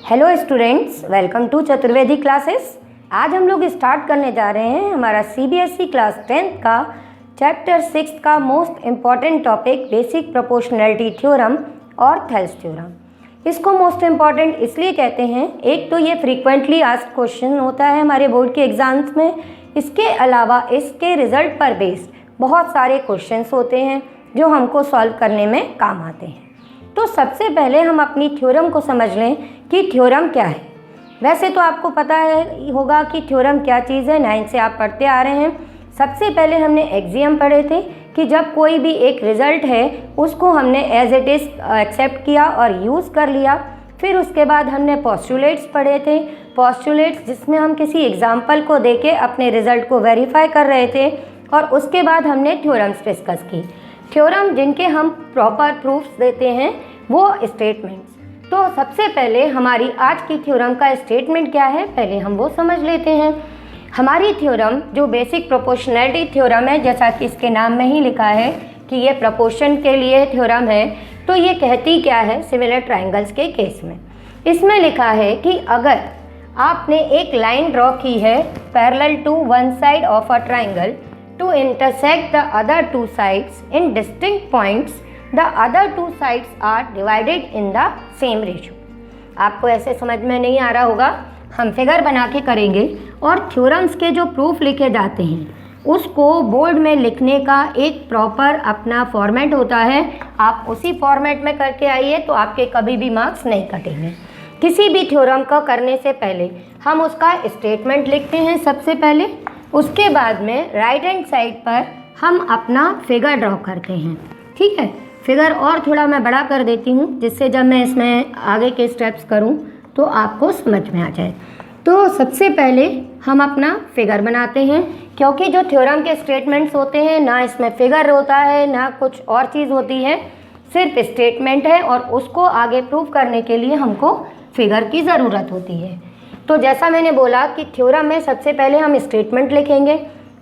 Hello students, welcome to Chaturvedi classes. आज हम लोग स्टार्ट करने जा रहे हैं हमारा सीबीएसई क्लास 10th का चैप्टर 6 का most important topic basic proportionality theorem और थेल्स थ्योरम। इसको मोस्ट इम्पॉर्टेंट इसलिए कहते हैं, एक तो ये फ्रीक्वेंटली आस्क्ड क्वेश्चन होता है हमारे बोर्ड के एग्जाम्स में। इसके अलावा इसके रिजल्ट पर बेस्ड बहुत सारे क्वेश्चंस होते हैं जो हमको सॉल्व करने में काम आते हैं। तो सबसे पहले हम अपनी थ्योरम को समझ लें कि थ्योरम क्या है। वैसे तो आपको पता है होगा कि थ्योरम क्या चीज़ है, 9 से आप पढ़ते आ रहे हैं। सबसे पहले हमने एक्सियम पढ़े थे कि जब कोई भी एक रिज़ल्ट है उसको हमने एज इट इज़ एक्सेप्ट किया और यूज़ कर लिया। फिर उसके बाद हमने पोस्टुलेट्स पढ़े थे, पोस्टुलेट्स जिसमें हम किसी एग्जाम्पल को देके अपने रिज़ल्ट को वेरीफाई कर रहे थे। और उसके बाद हमने थ्योरम्स डिस्कस की। थ्योरम जिनके हम प्रॉपर प्रूफ्स देते हैं वो स्टेटमेंट्स। तो सबसे पहले हमारी आज की थ्योरम का स्टेटमेंट क्या है, पहले हम वो समझ लेते हैं। हमारी थ्योरम जो बेसिक प्रोपोर्शनैलिटी थ्योरम है, जैसा कि इसके नाम में ही लिखा है कि ये प्रोपोर्शन के लिए थ्योरम है, तो ये कहती क्या है सिमिलर ट्राइंगल्स के केस में। इसमें लिखा है कि अगर आपने एक लाइन ड्रॉ की है parallel to one side of a triangle to intersect the other two sides in distinct points, the other two sides are divided in the same ratio। आपको ऐसे समझ में नहीं आ रहा होगा, हम फिगर बना के करेंगे। और थ्योरम्स के जो प्रूफ लिखे जाते हैं उसको बोर्ड में लिखने का एक प्रॉपर अपना फॉर्मेट होता है। आप उसी फॉर्मेट में करके आइए तो आपके कभी भी मार्क्स नहीं कटेंगे। किसी भी थ्योरम का करने से पहले हम उसका स्टेटमेंट लिखते हैं सबसे पहले, उसके बाद में राइट हैंड साइड पर हम अपना फिगर ड्रॉ करते हैं। ठीक है, फिगर और थोड़ा मैं बड़ा कर देती हूँ जिससे जब मैं इसमें आगे के स्टेप्स करूँ तो आपको समझ में आ जाए। तो सबसे पहले हम अपना फिगर बनाते हैं, क्योंकि जो थ्योरम के स्टेटमेंट्स होते हैं ना इसमें फिगर होता है ना कुछ और चीज़ होती है, सिर्फ स्टेटमेंट है और उसको आगे प्रूव करने के लिए हमको फिगर की ज़रूरत होती है। तो जैसा मैंने बोला कि थ्योरम में सबसे पहले हम स्टेटमेंट लिखेंगे,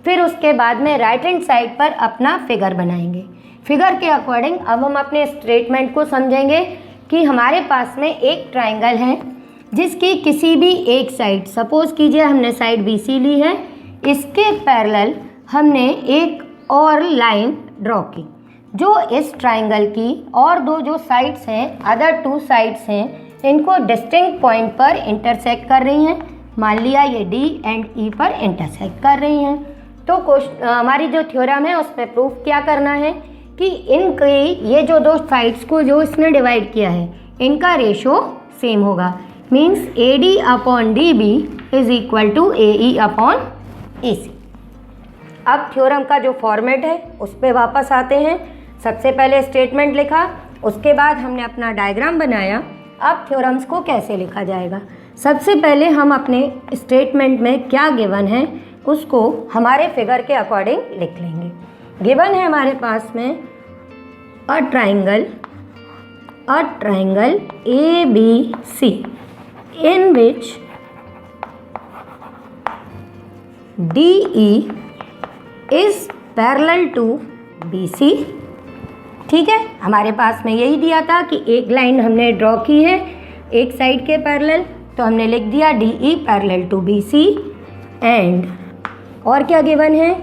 फिर उसके बाद में राइट हैंड साइड पर अपना फिगर बनाएंगे। फिगर के अकॉर्डिंग अब हम अपने स्टेटमेंट को समझेंगे कि हमारे पास में एक ट्राइंगल है जिसकी किसी भी एक साइड, सपोज कीजिए हमने साइड BC ली है, इसके पैरेलल हमने एक और लाइन ड्रॉ की जो इस ट्राइंगल की और दो जो साइड्स हैं, अदर टू साइड्स हैं, इनको डिस्टिंक्ट पॉइंट पर इंटरसेक्ट कर रही हैं। मान लिया ये D एंड E पर इंटरसेक्ट कर रही हैं। तो हमारी जो थ्योरम है उसमें प्रूफ क्या करना है कि इनकी ये जो दो साइड्स को जो इसने डिवाइड किया है इनका रेशो सेम होगा। Means AD upon DB is equal to AE upon AC। अब थ्योरम का जो फॉर्मेट है उस पर वापस आते हैं। सबसे पहले स्टेटमेंट लिखा, उसके बाद हमने अपना डायग्राम बनाया। अब थ्योरम्स को कैसे लिखा जाएगा, सबसे पहले हम अपने स्टेटमेंट में क्या गिवन है उसको हमारे फिगर के अकॉर्डिंग लिख लेंगे। गिवन है हमारे पास में a triangle ABC in which DE is parallel to BC। ठीक है, हमारे पास में यही दिया था कि एक लाइन हमने ड्रॉ की है एक साइड के पैरेलल, तो हमने लिख दिया DE parallel to BC। And और क्या गिवन है,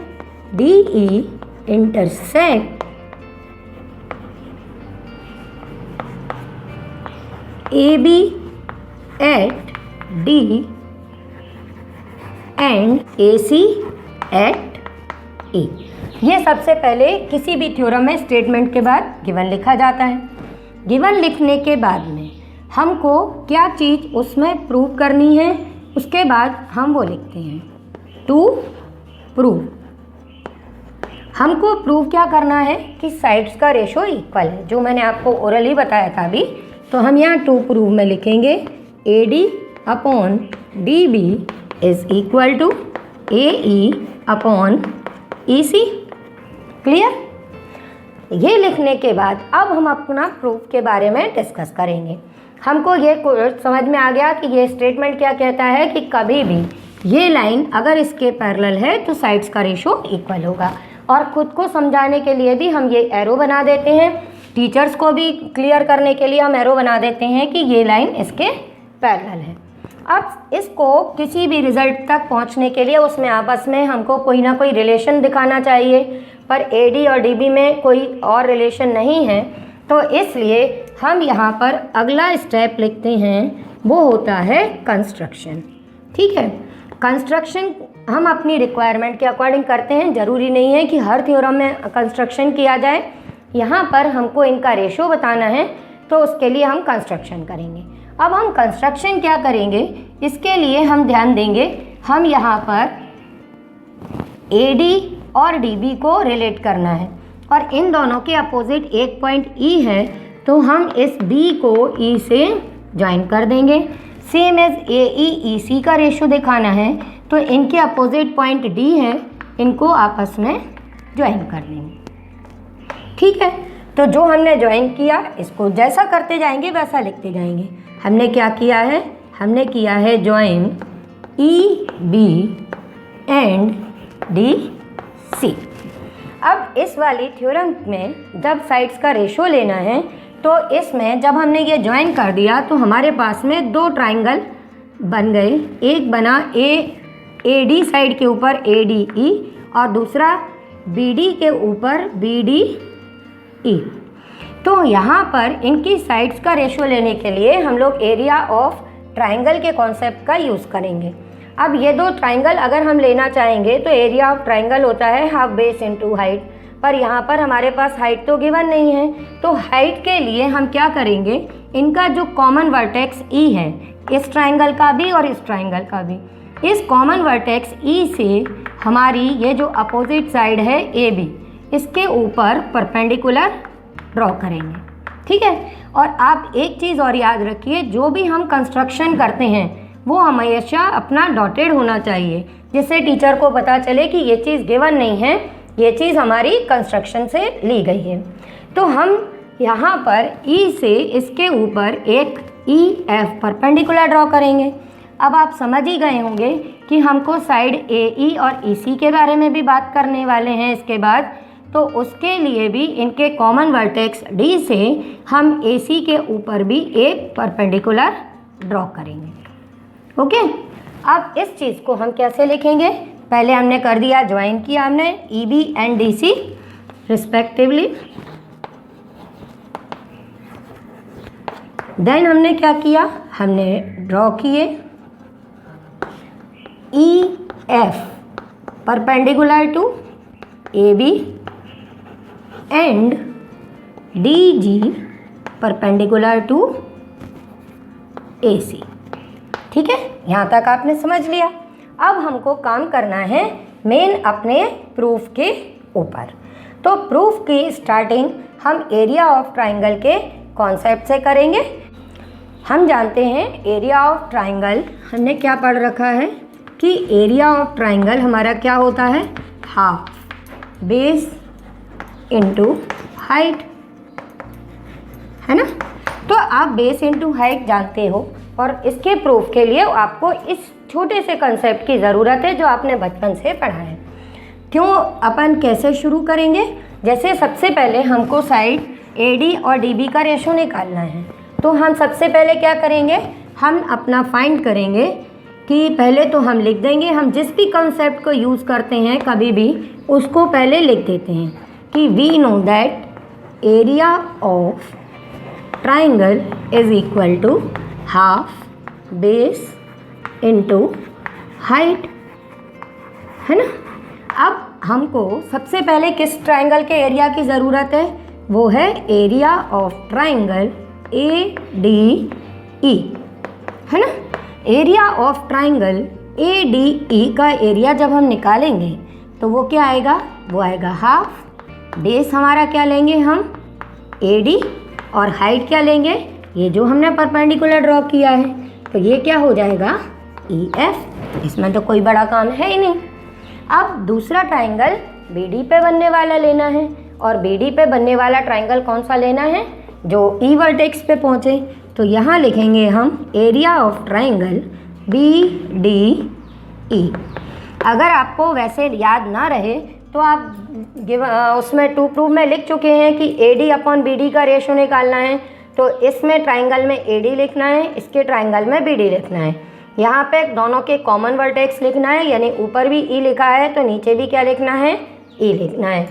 DE intersect AB at D and AC at E। ये सबसे पहले किसी भी थ्योरम में स्टेटमेंट के बाद गिवन लिखा जाता है। गिवन लिखने के बाद में हमको क्या चीज़ उसमें प्रूव करनी है, उसके बाद हम वो लिखते हैं टू प्रूव। हमको प्रूव क्या करना है कि साइड्स का रेशो इक्वल है, जो मैंने आपको ओरली बताया था अभी। तो हम यहाँ टू प्रूव में लिखेंगे AD upon DB is equal to AE upon EC। Clear? ये लिखने के बाद अब हम अपना प्रूफ के बारे में डिस्कस करेंगे। हमको ये समझ में आ गया कि ये स्टेटमेंट क्या कहता है कि कभी भी ये लाइन अगर इसके पैरेलल है तो साइड्स का रेशो इक्वल होगा। और ख़ुद को समझाने के लिए भी हम ये एरो बना देते हैं, टीचर्स को भी क्लियर करने के लिए हम एरो बना देते हैं कि ये लाइन इसके पैरेलल है। अब इसको किसी भी रिजल्ट तक पहुंचने के लिए उसमें आपस में हमको कोई ना कोई रिलेशन दिखाना चाहिए, पर AD और DB में कोई और रिलेशन नहीं है, तो इसलिए हम यहाँ पर अगला स्टेप लिखते हैं, वो होता है कंस्ट्रक्शन। ठीक है, कंस्ट्रक्शन हम अपनी रिक्वायरमेंट के अकॉर्डिंग करते हैं, ज़रूरी नहीं है कि हर थ्योरम में कंस्ट्रक्शन किया जाए। यहाँ पर हमको इनका रेशो बताना है, तो उसके लिए हम कंस्ट्रक्शन करेंगे। अब हम कंस्ट्रक्शन क्या करेंगे, इसके लिए हम ध्यान देंगे, हम यहाँ पर AD और DB को रिलेट करना है और इन दोनों के अपोजिट एक पॉइंट E है, तो हम इस B को E से ज्वाइन कर देंगे। सेम एज AE EC का रेशो दिखाना है, तो इनके अपोजिट पॉइंट D है, इनको आपस में ज्वाइन कर लेंगे। ठीक है, तो जो हमने ज्वाइन किया इसको जैसा करते जाएंगे वैसा लिखते जाएंगे। हमने क्या किया है, हमने किया है ज्वाइन EB एंड DC। अब इस वाली थ्योरम में जब साइड्स का रेशो लेना है, तो इसमें जब हमने ये ज्वाइन कर दिया तो हमारे पास में दो ट्राइंगल बन गए। एक बना AD साइड के ऊपर ADE और दूसरा BD के ऊपर BDE। तो यहाँ पर इनकी साइड्स का रेशो लेने के लिए हम लोग एरिया ऑफ ट्राइंगल के कॉन्सेप्ट का यूज़ करेंगे। अब ये दो ट्राइंगल अगर हम लेना चाहेंगे तो एरिया ऑफ ट्राइंगल होता है हाफ बेस इनटू हाइट, पर यहाँ पर हमारे पास हाइट तो गिवन नहीं है, तो हाइट के लिए हम क्या करेंगे, इनका जो कॉमन वर्टेक्स E है, इस ट्राइंगल का भी और इस ट्राइंगल का भी, इस कॉमन वर्टेक्स E से हमारी ये जो अपोजिट साइड है AB, इसके ऊपर परपेंडिकुलर ड्रॉ करेंगे। ठीक है, और आप एक चीज़ और याद रखिए, जो भी हम कंस्ट्रक्शन करते हैं वो हमेशा अपना डॉटेड होना चाहिए, जिससे टीचर को पता चले कि ये चीज़ गिवन नहीं है, ये चीज़ हमारी कंस्ट्रक्शन से ली गई है। तो हम यहाँ पर E से इसके ऊपर एक EF परपेंडिकुलर ड्रॉ करेंगे। अब आप समझ ही गए होंगे कि हमको साइड AE और EC के बारे में भी बात करने वाले हैं इसके बाद, तो उसके लिए भी इनके कॉमन वर्टेक्स D से हम AC के ऊपर भी एक परपेंडिकुलर ड्रॉ करेंगे। ओके, अब इस चीज़ को हम कैसे लिखेंगे, पहले हमने कर दिया, ज्वाइन किया हमने EB and DC respectively. Then हमने क्या किया, हमने ड्रॉ किए EF perpendicular to AB and DG perpendicular to AC। ठीक है, यहाँ तक आपने समझ लिया। अब हमको काम करना है मेन अपने प्रूफ के ऊपर। तो प्रूफ की स्टार्टिंग हम एरिया ऑफ ट्राइंगल के कॉन्सेप्ट से करेंगे। हम जानते हैं एरिया ऑफ ट्राइंगल, हमने क्या पढ़ रखा है कि एरिया ऑफ ट्राइंगल हमारा क्या होता है, हाफ बेस इनटू हाइट, है ना। तो आप बेस इनटू हाइट जानते हो, और इसके प्रूफ के लिए आपको इस छोटे से कंसेप्ट की ज़रूरत है जो आपने बचपन से पढ़ा है। क्यों, अपन कैसे शुरू करेंगे, जैसे सबसे पहले हमको साइड AD और DB का रेशो निकालना है, तो हम सबसे पहले क्या करेंगे, हम अपना फाइंड करेंगे कि पहले तो हम लिख देंगे, हम जिस भी कंसेप्ट को यूज़ करते हैं कभी भी उसको पहले लिख देते हैं कि we know that area of triangle is equal to half base into height, है ना। अब हमको सबसे पहले किस ट्राइंगल के एरिया की ज़रूरत है, वो है एरिया ऑफ ट्राइंगल ADE, है ना। एरिया ऑफ ट्राइंगल ADE का एरिया जब हम निकालेंगे तो वो क्या आएगा, वो आएगा हाफ, बेस हमारा क्या लेंगे हम AD, और हाइट क्या लेंगे, ये जो हमने परपेंडिकुलर ड्रॉ किया है, तो ये क्या हो जाएगा EF। इसमें तो कोई बड़ा काम है ही नहीं। अब दूसरा ट्राइंगल BD पे बनने वाला लेना है, और BD पे बनने वाला ट्राइंगल कौन सा लेना है, जो E वर्टेक्स पे पहुँचे। तो यहाँ लिखेंगे हम एरिया ऑफ ट्राइंगल BDE। अगर आपको वैसे याद ना रहे तो आप उसमें टू प्रूफ में लिख चुके हैं कि AD अपॉन BD का रेशो निकालना है, तो तो इसमें ट्राइंगल में AD लिखना है, इसके ट्राइंगल में BD लिखना है। यहाँ पे दोनों के कॉमन वर्टेक्स लिखना है, यानी ऊपर भी E लिखा है तो नीचे भी क्या लिखना है, E लिखना है।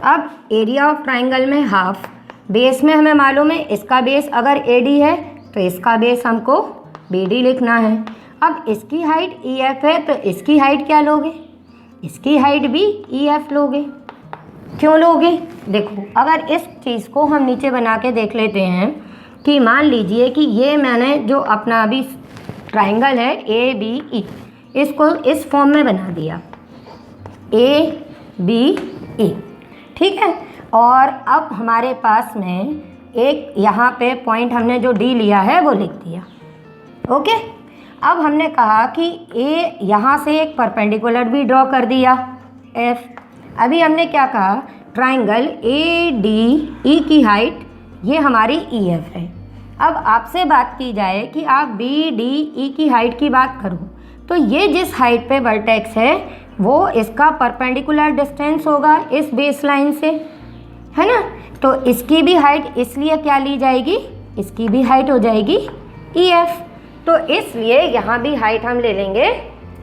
अब एरिया ऑफ ट्राइंगल में हाफ, बेस में हमें मालूम है इसका बेस अगर AD है तो इसका बेस हमको BD लिखना है। अब इसकी हाइट EF है तो इसकी हाइट क्या लोगे, इसकी हाइट भी EF लोगे। क्यों लोगे, देखो अगर इस चीज़ को हम नीचे बना के देख लेते हैं कि मान लीजिए कि ये मैंने जो अपना अभी ट्राइंगल है ABE, इसको इस फॉर्म में बना दिया ABE, ठीक है। और अब हमारे पास में एक यहाँ पे पॉइंट हमने जो D लिया है वो लिख दिया, ओके। अब हमने कहा कि A यहाँ से एक परपेंडिकुलर भी ड्रॉ कर दिया F। अभी हमने क्या कहा, ट्राइंगल ADE की हाइट ये हमारी EF है। अब आपसे बात की जाए कि आप BDE की हाइट की बात करो तो ये जिस हाइट पे वर्टेक्स है वो इसका परपेंडिकुलर डिस्टेंस होगा इस बेस लाइन से, है ना। तो इसकी भी हाइट इसलिए क्या ली जाएगी, इसकी भी हाइट हो जाएगी EF। तो इसलिए यहाँ भी हाइट हम ले लेंगे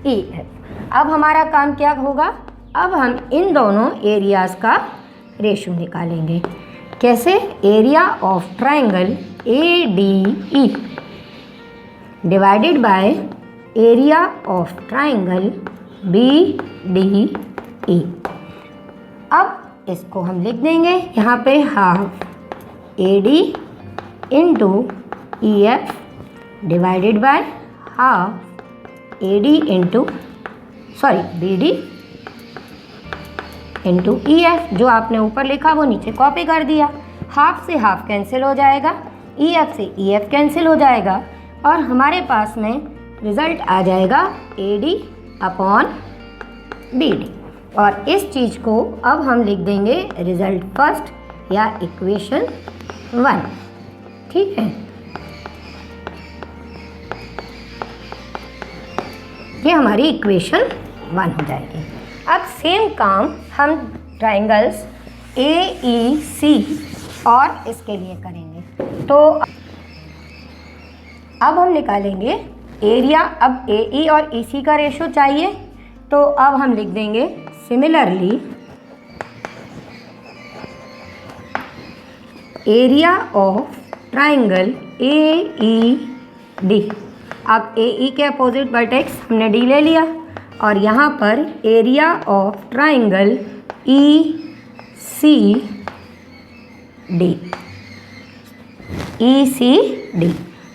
EF। अब हमारा काम क्या होगा, अब हम इन दोनों एरियाज़ का रेशियो निकालेंगे। कैसे, area of triangle ADE divided by area of triangle BDE। अब इसको हम लिख देंगे यहाँ पे half AD into EF divided by half AD into BD into EF। जो आपने ऊपर लिखा वो नीचे कॉपी कर दिया। हाफ से हाफ कैंसिल हो जाएगा, EF से EF कैंसिल हो जाएगा और हमारे पास में रिज़ल्ट आ जाएगा AD अपॉन BD। और इस चीज़ को अब हम लिख देंगे रिज़ल्ट फर्स्ट या इक्वेशन 1, ठीक है। ये हमारी इक्वेशन 1 हो जाएगी। अब सेम काम हम ट्राइंगल्स AEC और इसके लिए करेंगे। तो अब हम निकालेंगे एरिया। अब AE और EC का रेशो चाहिए तो अब हम लिख देंगे similarly area of triangle AED। अब AE के अपोजिट वर्टेक्स हमने D ले लिया और यहाँ पर एरिया ऑफ ट्राइंगल ECD।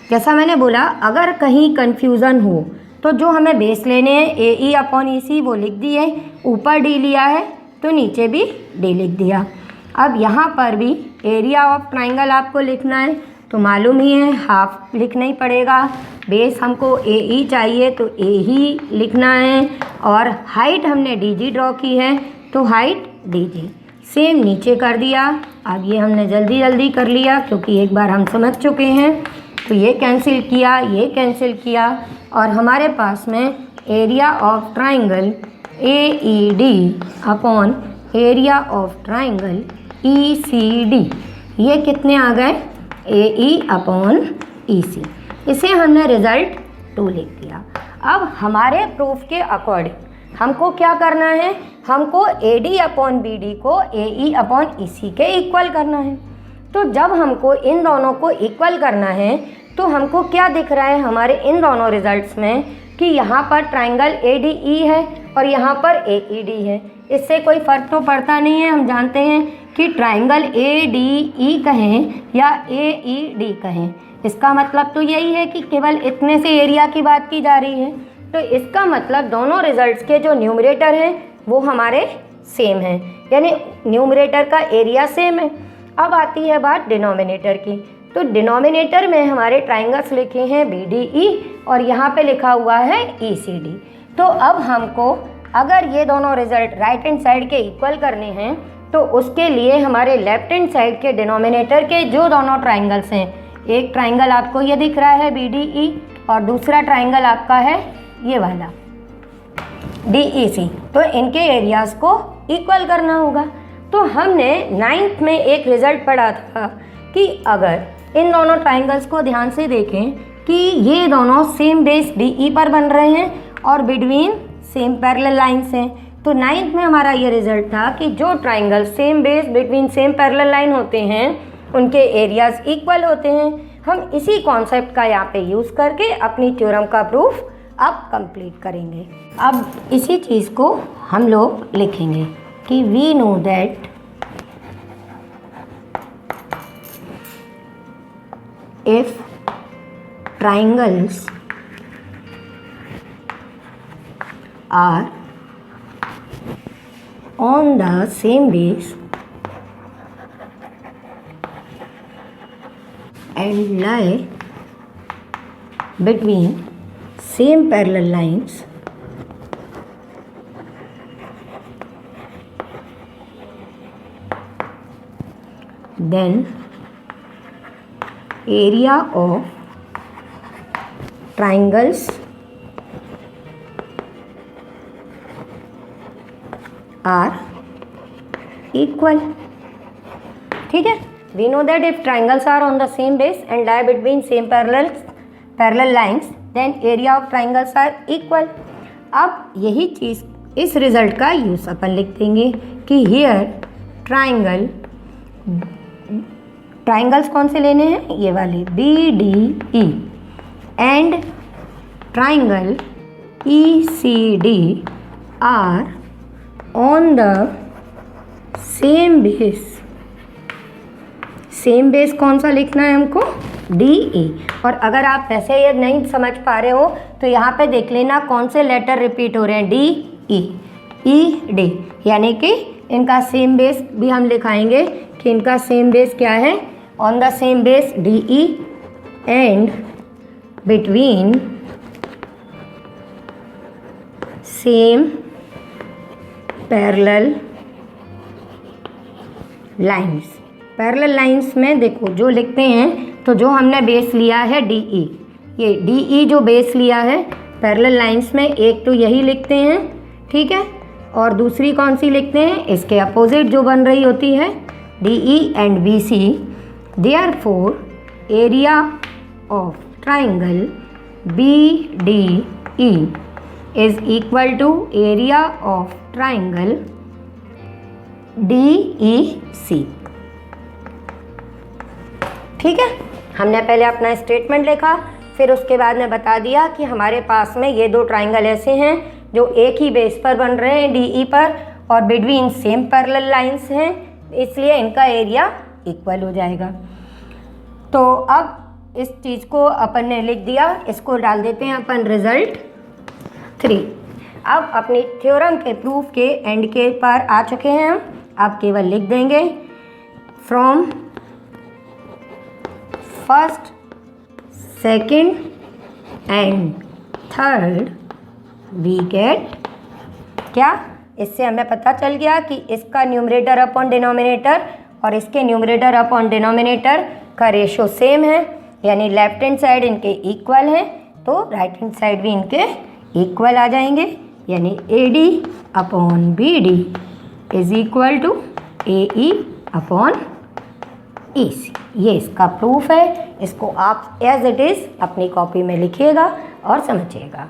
जैसा मैंने बोला अगर कहीं कन्फ्यूज़न हो तो जो हमें बेस लेने हैं AE अपॉन EC वो लिख दिए, ऊपर D लिया है तो नीचे भी D लिख दिया। अब यहाँ पर भी एरिया ऑफ ट्राइंगल आपको लिखना है तो मालूम ही है हाफ लिखना ही पड़ेगा। बेस हमको AE चाहिए तो A ही लिखना है और हाइट हमने DG ड्रॉ की है तो हाइट DG सेम नीचे कर दिया। अब ये हमने जल्दी जल्दी कर लिया क्योंकि एक बार हम समझ चुके हैं। तो ये कैंसिल किया, ये कैंसिल किया और हमारे पास में area of triangle AED upon area of triangle ECD ये कितने आ गए, AE अपॉन EC। इसे हमने रिज़ल्ट 2 लिख दिया। अब हमारे प्रूफ के अकॉर्डिंग हमको क्या करना है, हमको AD अपॉन BD को AE अपॉन EC के इक्वल करना है। तो जब हमको इन दोनों को इक्वल करना है तो हमको क्या दिख रहा है हमारे इन दोनों रिजल्ट्स में कि यहाँ पर ट्राइंगल ADE है और यहाँ पर AED है। इससे कोई फ़र्क तो पड़ता नहीं है। हम जानते हैं कि ट्राइंगल ADE कहें या AED कहें, इसका मतलब तो यही है कि केवल इतने से एरिया की बात की जा रही है। तो इसका मतलब दोनों रिजल्ट्स के जो न्यूमरेटर हैं वो हमारे सेम हैं, यानी न्यूमरेटर का एरिया सेम है। अब आती है बात डिनोमिनेटर की। तो डिनोमिनेटर में हमारे ट्राइंगल्स लिखे हैं BDE और यहाँ पे लिखा हुआ है ECD। तो अब हमको अगर ये दोनों रिजल्ट राइट हैंड साइड के इक्वल करने हैं तो उसके लिए हमारे लेफ्ट हैंड साइड के डिनोमिनेटर के जो दोनों ट्राइंगल्स हैं, एक ट्राइंगल आपको ये दिख रहा है BDE और दूसरा ट्राइंगल आपका है ये वाला DEC, तो इनके एरियाज़ को इक्वल करना होगा। तो हमने 9th में एक रिज़ल्ट पढ़ा था कि अगर इन दोनों ट्राइंगल्स को ध्यान से देखें कि ये दोनों सेम बेस DE पर बन रहे हैं और बिटवीन सेम पैरेलल लाइन्स हैं। तो 9th में हमारा ये रिजल्ट था कि जो triangle same base between same parallel line होते हैं उनके एरियाज इक्वल होते हैं। हम इसी कॉन्सेप्ट का यहाँ पे यूज़ करके अपनी थ्योरम का प्रूफ अब कंप्लीट करेंगे। अब इसी चीज़ को हम लोग लिखेंगे कि we know that if triangles are on the same base and lie between same parallel lines, then area of triangles are equal। ठीक है, we know that if triangles are on the same base and lie between same parallel lines then area of triangles are equal। अब यही चीज़ इस result का use अपन लिख देंगे कि here triangles कौन से लेने हैं, ये वाले BDE and triangle ECD are on the same base. Same base कौन सा लिखना है हमको, DE। और अगर आप वैसे ये नहीं समझ पा रहे हो तो यहाँ पे देख लेना कौन से लेटर रिपीट हो रहे हैं, DE, ED, यानी कि इनका सेम बेस भी हम लिखाएंगे कि इनका सेम बेस क्या है, on the same base DE and between same parallel lines. Parallel lines में देखो जो लिखते हैं तो जो हमने बेस लिया है DE, ये DE जो बेस लिया है पैरेलल लाइंस में, एक तो यही लिखते हैं, ठीक है, और दूसरी कौन सी लिखते हैं, इसके अपोजिट जो बन रही होती है DE and BC। Therefore area of triangle BDE is equal to area of triangle DEC। ठीक है, हमने पहले अपना स्टेटमेंट लिखा, फिर उसके बाद में बता दिया कि हमारे पास में ये दो ट्राइंगल ऐसे हैं जो एक ही बेस पर बन रहे हैं DE पर और बिटवीन सेम पैरेलल लाइंस हैं, इसलिए इनका एरिया इक्वल हो जाएगा। तो अब इस चीज़ को अपन ने लिख दिया, इसको डाल देते हैं अपन रिजल्ट 3। अब अपनी थ्योरम के प्रूफ के एंड के पर आ चुके हैं हम। आप केवल लिख देंगे from first, second and third we get क्या, इससे हमें पता चल गया कि इसका न्यूमरेटर अपॉन डिनोमिनेटर और इसके न्यूमरेटर अपॉन डिनोमिनेटर का रेशो सेम है, यानी लेफ्ट हैंड साइड इनके इक्वल है तो राइट हैंड साइड भी इनके इक्वल आ जाएंगे, यानी AD upon BD is equal to AE upon EC। ये इसका प्रूफ है, इसको आप एज इट इज़ अपनी कॉपी में लिखिएगा और समझिएगा।